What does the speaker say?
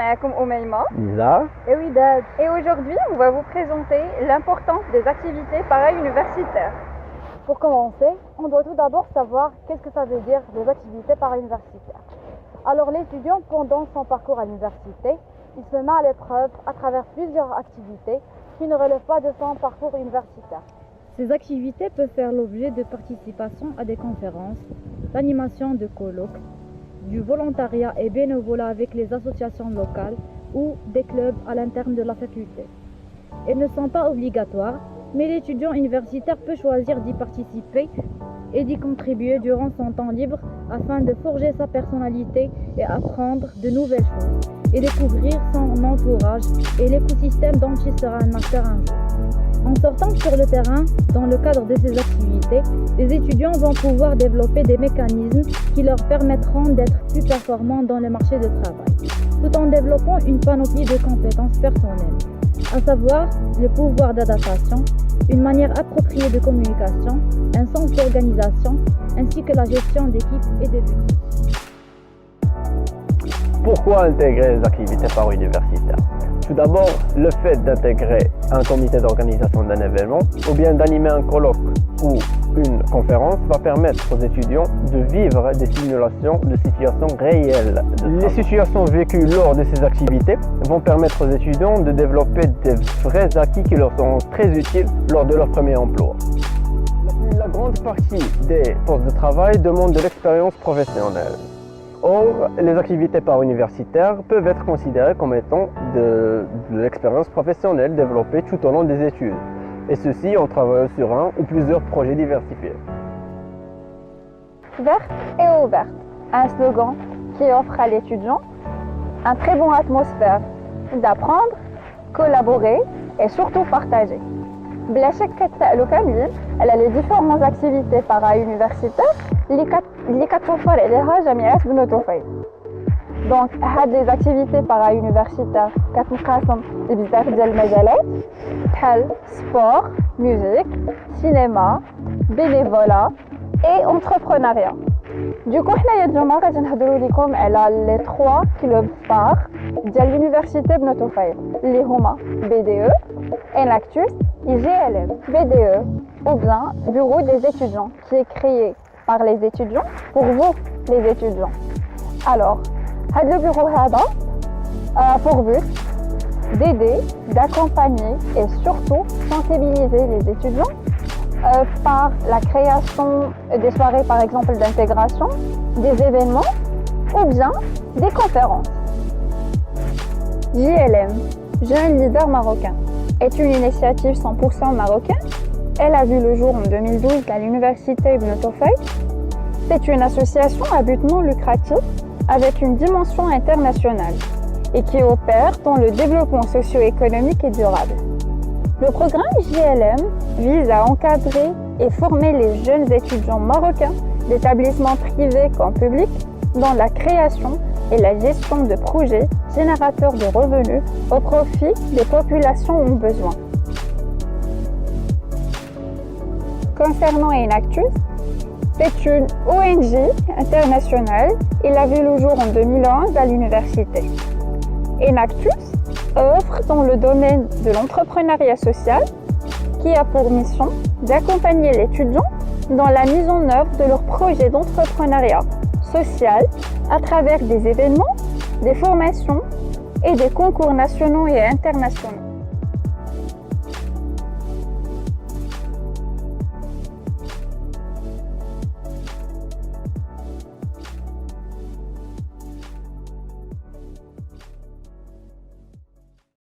معكم أميمة Lisa. et Widad. Et aujourd'hui, on va vous présenter l'importance des activités para-universitaires. Pour commencer, on doit tout d'abord savoir qu'est-ce que ça veut dire les activités para-universitaires. Alors l'étudiant, pendant son parcours à l'université, il se met à l'épreuve à travers plusieurs activités qui ne relèvent pas de son parcours universitaire. Ces activités peuvent faire l'objet de participation à des conférences, d'animation de colloques, du volontariat et bénévolat avec les associations locales ou des clubs à l'interne de la faculté. Elles ne sont pas obligatoires, mais l'étudiant universitaire peut choisir d'y participer et d'y contribuer durant son temps libre afin de forger sa personnalité et apprendre de nouvelles choses et découvrir son entourage et l'écosystème dont il sera un acteur un jour. En sortant sur le terrain, dans le cadre de ces activités, les étudiants vont pouvoir développer des mécanismes qui leur permettront d'être plus performants dans le marché du travail, tout en développant une panoplie de compétences personnelles, à savoir le pouvoir d'adaptation, une manière appropriée de communication, un sens d'organisation, ainsi que la gestion d'équipe et des équipes. Pourquoi intégrer les activités par-universitaires? Tout d'abord, le fait d'intégrer un comité d'organisation d'un événement ou bien d'animer un colloque ou une conférence va permettre aux étudiants de vivre des simulations de situations réelles. Les situations vécues lors de ces activités vont permettre aux étudiants de développer des vrais acquis qui leur seront très utiles lors de leur premier emploi. La grande partie des postes de travail demandent de l'expérience professionnelle. Or, les activités par-universitaires peuvent être considérées comme étant de l'expérience professionnelle développée tout au long des études, et ceci en travaillant sur un ou plusieurs projets diversifiés. Verte et ouverte, un slogan qui offre à l'étudiant une très bonne atmosphère d'apprendre, collaborer et surtout partager. بلا شك كتسألوا كاملين على les différentes activités para-universitaires اللي كتوفر عليها جامعة بنو طفيل. دونك هاد لي زاكتيفيتي para-universitaires كتنقسم لبزاف ديال المجالات بحال سبور، ميوزيك، سينما، بينيفولا et entrepreneuriat. Du coup, حنايا اليوم غادي نهضروا لكم على les 3 clubs phares ديال l'université بنو طفيل اللي هما BDE, Enactus et GLM. BDE, ou bien Bureau des étudiants, qui est créé par les étudiants pour vous, les étudiants. Alors, le bureau a pour but d'aider, d'accompagner et surtout sensibiliser les étudiants par la création des soirées, par exemple, d'intégration, des événements ou bien des conférences. JLM, Jeune Leader Marocain, est une initiative 100% marocaine. Elle a vu le jour en 2012 à l'université Ibn Tufayl. C'est une association à but non lucratif avec une dimension internationale et qui opère dans le développement socio-économique et durable. Le programme JLM vise à encadrer et former les jeunes étudiants marocains d'établissements privés comme publics dans la création et la gestion de projets générateurs de revenus au profit des populations aux besoins. Concernant Enactus, c'est une ONG internationale. Il a vu le jour en 2011 à l'université. Enactus œuvre dans le domaine de l'entrepreneuriat social qui a pour mission d'accompagner l'étudiant dans la mise en œuvre de leur projet d'entrepreneuriat social à travers des événements, des formations et des concours nationaux et internationaux.